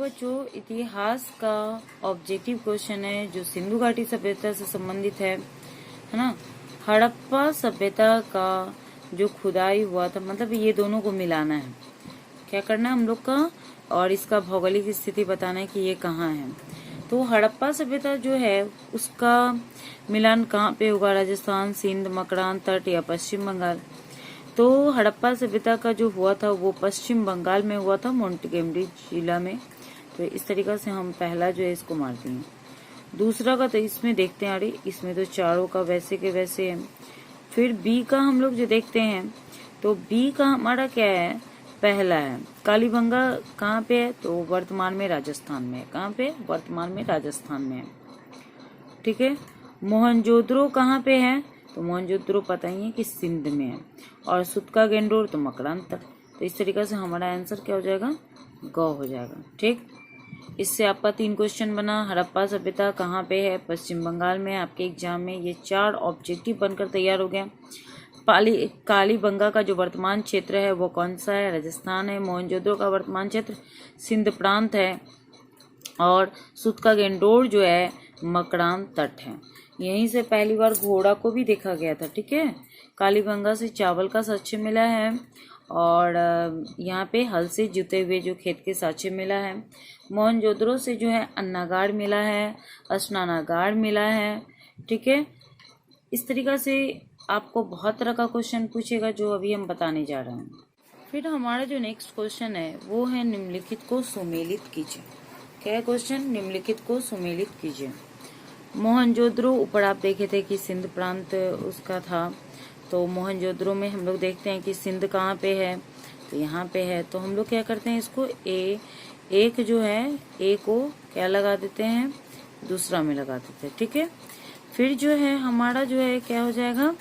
बच्चों, इतिहास का ऑब्जेक्टिव क्वेश्चन है जो सिंधु घाटी सभ्यता से संबंधित है ना। हड़प्पा सभ्यता का जो खुदाई हुआ था, मतलब ये दोनों को मिलाना है, क्या करना है हम लोग का, और इसका भौगोलिक स्थिति बताना है कि ये कहाँ है। तो हड़प्पा सभ्यता जो है उसका मिलान कहाँ पे होगा, राजस्थान, सिंध, मकरान तट या पश्चिम बंगाल। तो हड़प्पा सभ्यता का जो हुआ था वो पश्चिम बंगाल में हुआ था, मोंटेगोमरी जिला में। तो इस तरीका से हम पहला जो है इसको मारते हैं। दूसरा का तो इसमें देखते हैं, अरे इसमें तो चारों का वैसे के वैसे है। फिर बी का हम लोग जो देखते हैं तो बी का हमारा क्या है, पहला है। कालीबंगा कहाँ पे है, तो वर्तमान में राजस्थान में है। कहाँ पे, वर्तमान में राजस्थान में है, ठीक है। मोहनजोदड़ो कहाँ पे है, तो मोहनजोदड़ो पता ही है कि सिंध में है। और सुतका गेंडोर तो मकरान तक। तो इस तरीके से हमारा आंसर क्या हो जाएगा, ग हो जाएगा, ठीक। इससे आपका 3 क्वेश्चन बना। हड़प्पा सभ्यता कहाँ पे है, पश्चिम बंगाल में। आपके एग्जाम में ये 4 ऑब्जेक्टिव बनकर तैयार हो गया। कालीबंगा का जो वर्तमान क्षेत्र है वो कौन सा है, राजस्थान है। मोहनजोदड़ो का वर्तमान क्षेत्र सिंध प्रांत है। और सुतका गेंडोर जो है मकरान तट है। यहीं से पहली बार घोड़ा को भी देखा गया था, ठीक है। कालीबंगा से चावल का साक्ष्य मिला है, और यहाँ पे हल से जुते हुए जो खेत के साक्ष्य मिला है। मोहनजोदड़ो से जो है अन्नागार मिला है, स्नानागार मिला है, ठीक है। इस तरीका से आपको बहुत तरह का क्वेश्चन पूछेगा जो अभी हम बताने जा रहे हैं। फिर हमारा जो नेक्स्ट क्वेश्चन है वो है निम्नलिखित को सुमेलित कीजिए। क्या है क्वेश्चन, निम्नलिखित को सुमेलित कीजिए। मोहनजोदड़ो ऊपर आप देखे थे कि सिंध प्रांत उसका था। तो मोहनजोदड़ो में हम लोग देखते हैं कि सिंध कहाँ पे है, तो यहाँ पे है। तो हम लोग क्या करते हैं, इसको एक जो है ए को क्या लगा देते हैं, दूसरा में लगा देते हैं, ठीक है। फिर जो है हमारा जो है क्या हो जाएगा,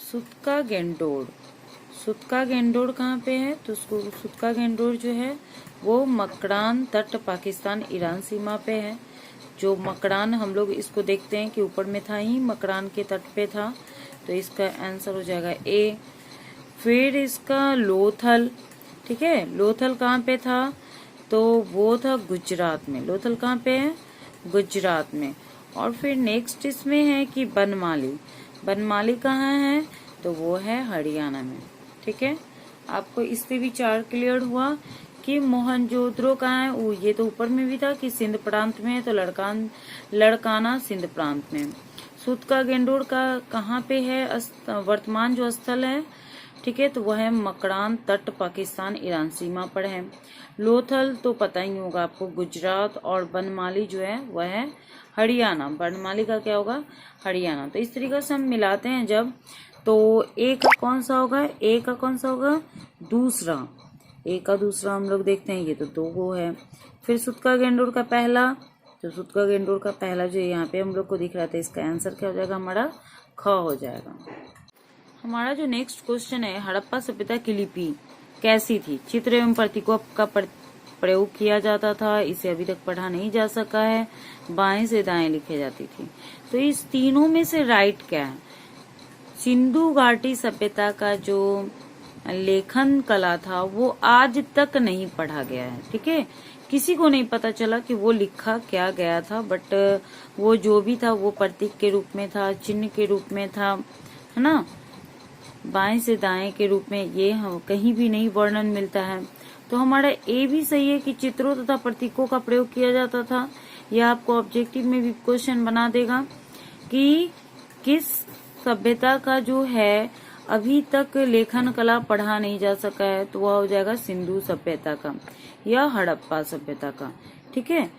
सुतका गेंडोर। सुतका गेंडोर कहाँ पे है, तो सुतका गेंडोर जो है वो मकरान तट, पाकिस्तान ईरान सीमा पे है। जो मकरान हम लोग इसको देखते हैं कि ऊपर में था ही, मकरान के तट पे था। तो इसका आंसर हो जाएगा ए। फिर इसका लोथल, ठीक है। लोथल कहाँ पे था, तो वो था गुजरात में। लोथल कहाँ पे है, गुजरात में। और फिर नेक्स्ट इसमें है कि बनमाली। बनमाली कहाँ है, तो वो है हरियाणा में, ठीक है। आपको इससे भी 4 क्लियर हुआ कि मोहनजोदड़ो कहाँ है। ये तो ऊपर में भी था कि सिंध प्रांत में है, तो लड़काना सिंध प्रांत में। सुतका गेंडोर का कहाँ पे है, वर्तमान जो स्थल है, ठीक है, तो वह है मकरान तट, पाकिस्तान ईरान सीमा पर है। लोथल तो पता ही होगा आपको, गुजरात। और बनमाली जो है वह है हरियाणा। बनमाली का क्या होगा, हरियाणा। तो इस तरीके से हम मिलाते हैं जब, तो ए का कौन सा होगा, ए का कौन सा होगा, दूसरा। ए का दूसरा हम लोग देखते हैं, ये तो 2 गो है। फिर सुतका गेंडोर का पहला, तो सुतका गेंडोर का पहला जो यहाँ पे हम लोग को दिख रहा था, इसका आंसर क्या हो जाएगा, हमारा ख हो जाएगा। हमारा जो नेक्स्ट क्वेश्चन है, हड़प्पा सभ्यता की लिपि कैसी थी। चित्र एवं प्रतीकों का प्रयोग किया जाता था। इसे अभी तक पढ़ा नहीं जा सका है। बाएं से दाएं लिखे जाती थी। तो इस तीनों में से राइट क्या है, सिंधु घाटी सभ्यता का जो लेखन कला था वो आज तक नहीं पढ़ा गया है, ठीक है। किसी को नहीं पता चला कि वो लिखा क्या गया था, बट वो जो भी था वो प्रतीक के रूप में था, चिन्ह के रूप में था, है ना, बाएं से दाएं के रूप में। ये कहीं भी नहीं वर्णन मिलता है। तो हमारा ए भी सही है कि चित्रों तथा प्रतीकों का प्रयोग किया जाता था। यह आपको ऑब्जेक्टिव में भी क्वेश्चन बना देगा कि किस सभ्यता का जो है अभी तक लेखन कला पढ़ा नहीं जा सका है, तो वह हो जाएगा सिंधु सभ्यता का या हड़प्पा सभ्यता का, ठीक है।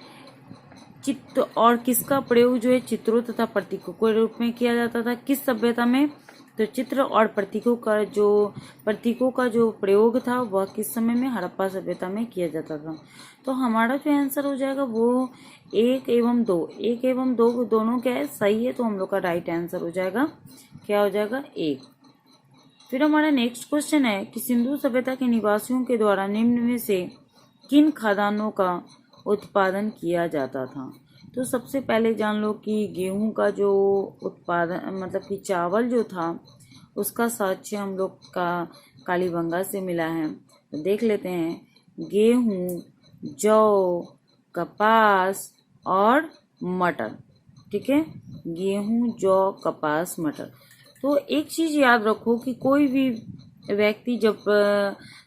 चित्र और किसका प्रयोग जो है चित्रों तथा प्रतीकों के रूप में किया जाता था, किस सभ्यता में, तो चित्र और प्रतीकों का जो प्रयोग था वह किस समय में, हड़प्पा सभ्यता में किया जाता था। तो हमारा जो आंसर हो जाएगा वो 1 एवं 2, 1 एवं 2 दोनों क्या है, सही है। तो हम लोग का राइट आंसर हो जाएगा, क्या हो जाएगा, 1। फिर हमारा नेक्स्ट क्वेश्चन है कि सिंधु सभ्यता के निवासियों के द्वारा निम्न में से किन खाद्यान्नों का उत्पादन किया जाता था। तो सबसे पहले जान लो कि गेहूं का जो उत्पादन, मतलब कि चावल जो था उसका साक्ष्य हम लोग का कालीबंगा से मिला है। तो देख लेते हैं गेहूं, जौ, कपास और मटर। ठीक है, गेहूं, जौ, कपास, मटर। तो एक चीज याद रखो कि कोई भी व्यक्ति जब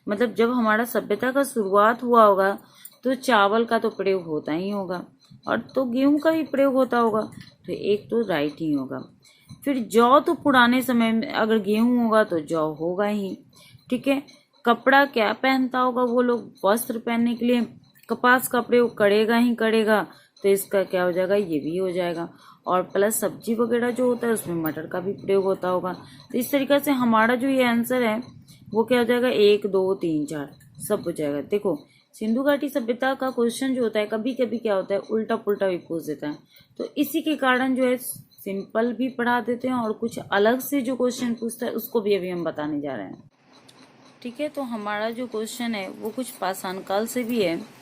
मतलब जब हमारा सभ्यता का शुरुआत हुआ होगा तो चावल का तो प्रयोग होता ही होगा और तो गेहूं का भी प्रयोग होता होगा, तो एक तो राइट ही होगा। फिर जौ तो पुराने समय में, अगर गेहूं होगा तो जौ होगा ही। ठीक है, कपड़ा क्या पहनता होगा वो लोग, वस्त्र पहनने के लिए कपास का प्रयोग करेगा ही करेगा, तो इसका क्या हो जाएगा, ये भी हो जाएगा। और प्लस सब्जी वगैरह जो होता है उसमें मटर का भी प्रयोग होता होगा। तो इस तरीके से हमारा जो ये आंसर है वो क्या हो जाएगा, 1 2 3 4 सब हो जाएगा। देखो सिंधु घाटी सभ्यता का क्वेश्चन जो होता है कभी कभी क्या होता है उल्टा पुल्टा भी पूछ देता है, तो इसी के कारण जो है सिंपल भी पढ़ा देते हैं और कुछ अलग से जो क्वेश्चन पूछता है उसको भी अभी हम बताने जा रहे हैं। ठीक है, तो हमारा जो क्वेश्चन है वो कुछ पाषाण काल से भी है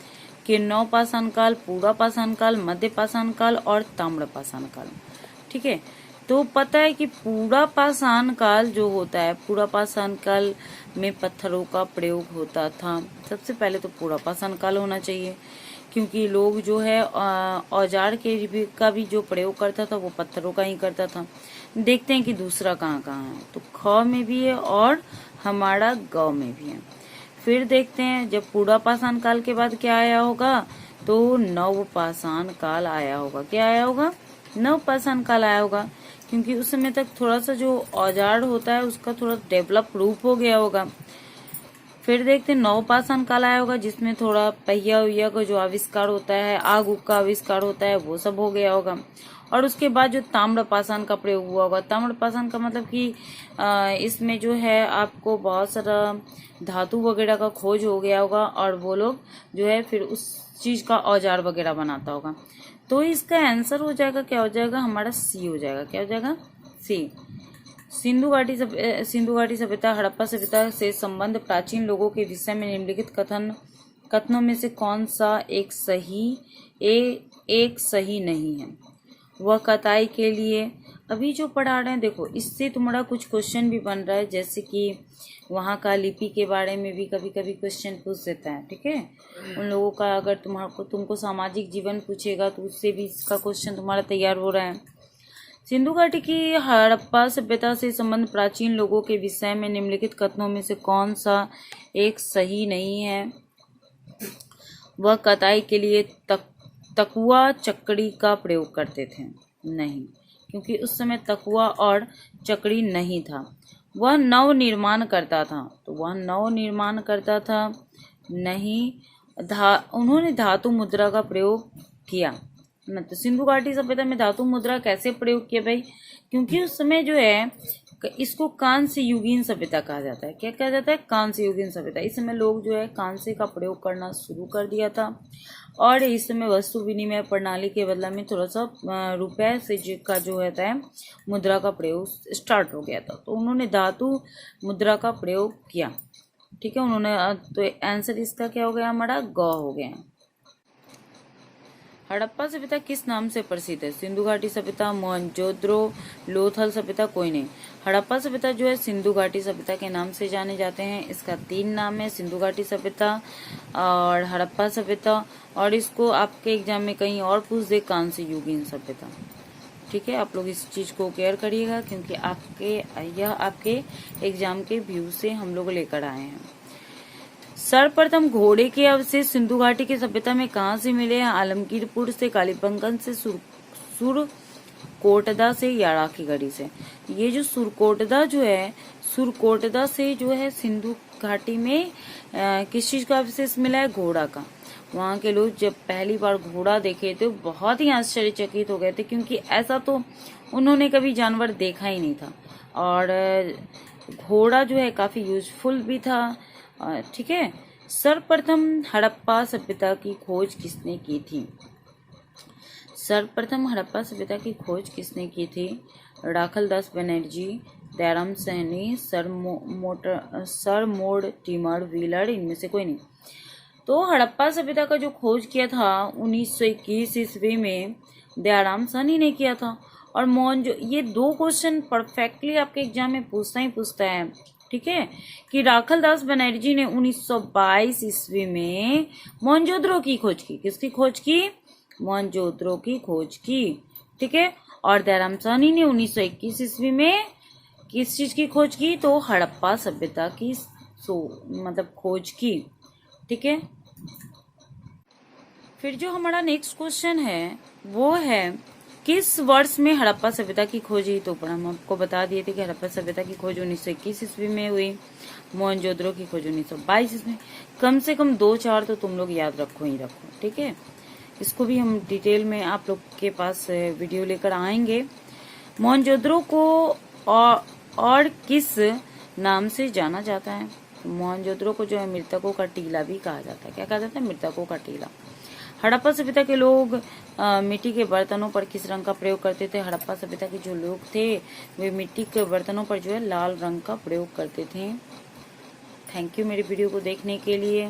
कि नव पाषाण काल, पूरा पाषाण काल, मध्य पाषाण काल और ताम्र पाषाण काल। ठीक है, तो पता है कि पूरा पाषाण काल जो होता है, पूरा पाषाण काल में पत्थरों का प्रयोग होता था। सबसे पहले तो पूरा पाषाण काल होना चाहिए, क्योंकि लोग जो है औजार के का भी जो प्रयोग करता था वो पत्थरों का ही करता था। देखते हैं कि दूसरा कहाँ कहाँ है, तो ख में भी है और हमारा ग में भी है। फिर देखते हैं जब पूरा पाषाण काल के बाद क्या आया होगा, तो नव पाषाण काल आया होगा। क्या आया होगा, नव पाषाण काल आया होगा, क्योंकि उस समय तक थोड़ा सा जो औजार होता है उसका थोड़ा डेवलप रूप हो गया होगा। फिर देखते हैं नव पाषाण काल आया होगा, जिसमें थोड़ा पहिया उहिया का जो आविष्कार होता है, आग उग का आविष्कार होता है, वो सब हो गया होगा। और उसके बाद जो ताम्र पाषाण का प्रयोग हुआ होगा, ताम्र पाषाण का मतलब कि इसमें जो है आपको बहुत सारा धातु वगैरह का खोज हो गया होगा और वो लोग जो है फिर उस चीज का औजार वगैरह बनाता होगा। तो इसका आंसर हो जाएगा, क्या हो जाएगा हमारा, सी हो जाएगा। क्या हो जाएगा, सी। सिंधु घाटी सभ्यता, हड़प्पा सभ्यता से संबंध प्राचीन लोगों के विषय में निम्नलिखित कथनों में से कौन सा एक सही नहीं है। वह कताई के लिए अभी जो पढ़ा रहे हैं, देखो इससे तुम्हारा कुछ क्वेश्चन भी बन रहा है, जैसे कि वहाँ का लिपि के बारे में भी कभी कभी क्वेश्चन पूछ देता है। ठीक है, उन लोगों का अगर तुमको सामाजिक जीवन पूछेगा तो उससे भी इसका क्वेश्चन तुम्हारा तैयार हो रहा है। सिंधु घाटी की हड़प्पा सभ्यता से संबंध प्राचीन लोगों के विषय में निम्नलिखित कथनों में से कौन सा एक सही नहीं है। वह कताई के लिए तकुआ चकड़ी का प्रयोग करते थे, नहीं, क्योंकि उस समय तकुआ और चकड़ी नहीं था। वह नव निर्माण करता था, तो वह नव निर्माण करता था, नहीं। उन्होंने धातु मुद्रा का प्रयोग किया न। तो सिंधु घाटी सभ्यता में धातु मुद्रा कैसे प्रयोग किया भाई, क्योंकि उस समय जो है इसको कांस्य युगीन सभ्यता कहा जाता है। क्या कहा जाता है, कांस्य युगीन सभ्यता। इस समय लोग जो है कांस्य का प्रयोग करना शुरू कर दिया था और इस समय वस्तु विनिमय प्रणाली के बदला में थोड़ा सा रुपए से का जो होता है मुद्रा का प्रयोग स्टार्ट हो गया था, तो उन्होंने धातु मुद्रा का प्रयोग किया। ठीक है, उन्होंने, तो आंसर इसका क्या हो गया, हमारा ग हो गया। हड़प्पा सभ्यता किस नाम से प्रसिद्ध है। सिंधु घाटी सभ्यता, मोहनजोदड़ो, लोथल सभ्यता, कोई नहीं। हड़प्पा सभ्यता जो है सिंधु घाटी सभ्यता के नाम से जाने जाते हैं। इसका 3 नाम है, सिंधु घाटी सभ्यता और हड़प्पा सभ्यता, और इसको आपके एग्जाम में कहीं और पूछ दे, कांस्य युगीन सभ्यता। ठीक है, आप लोग इस चीज को केयर करिएगा, क्योंकि यह आपके एग्जाम के व्यू से हम लोग लेकर आए हैं। सर्वप्रथम घोड़े के अवशेष सिंधु घाटी की सभ्यता में कहाँ से मिले हैं। आलमगीरपुर से, कालीबंगन से, सुरकोटदा से, यारा की गढ़ी से। ये जो सुरकोटदा जो है, सुरकोटदा से जो है सिंधु घाटी में किस चीज का अवशेष मिला है, घोड़ा का। वहाँ के लोग जब पहली बार घोड़ा देखे तो बहुत ही आश्चर्यचकित हो गए थे, क्योंकि ऐसा तो उन्होंने कभी जानवर देखा ही नहीं था, और घोड़ा जो है काफी यूजफुल भी था। ठीक है, सर्वप्रथम हड़प्पा सभ्यता की खोज किसने की थी। सर्वप्रथम हड़प्पा सभ्यता की खोज किसने की थी, Rakhal Das Banerjee, Dayaram Saini, sir Mortimer Wheeler, इनमें से कोई नहीं। तो हड़प्पा सभ्यता का जो खोज किया था 1921 ईस्वी में दयाराम सैनी ने किया था। और ये 2 क्वेश्चन परफेक्टली आपके एग्जाम में पूछता ही पूछता है। ठीक है, कि राखलदास बनर्जी ने 1922 ईस्वी में मोहनजोदड़ो की खोज की। किसकी खोज की? मोहनजोदड़ो की खोज की। ठीक है, और दयाराम साहनी ने 1921 ईस्वी में किस चीज की खोज की? तो हड़प्पा सभ्यता की मतलब खोज की। ठीक है, फिर जो हमारा नेक्स्ट क्वेश्चन है वो है किस वर्ष में हड़प्पा सभ्यता की खोज हुई? तो हम आपको बता दिए थे कि हड़प्पा सभ्यता की खोज 1921 ईस्वी में हुई, मोहनजोदड़ो की खोज 1922 ईस्वी में। कम से कम 2-4 तो तुम लोग याद रखो ही रखो। ठीक है, इसको भी हम डिटेल में आप लोग के पास वीडियो लेकर आएंगे। मोहनजोदड़ो को और किस नाम से जाना जाता है? मोहनजोदड़ो को जो है मृतकों का टीला भी कहा जाता है। क्या कहा जाता है? मृतकों का टीला। हड़प्पा सभ्यता के लोग मिट्टी के बर्तनों पर किस रंग का प्रयोग करते थे? हड़प्पा सभ्यता के जो लोग थे वे मिट्टी के बर्तनों पर जो है लाल रंग का प्रयोग करते थे। थैंक यू मेरी वीडियो को देखने के लिए।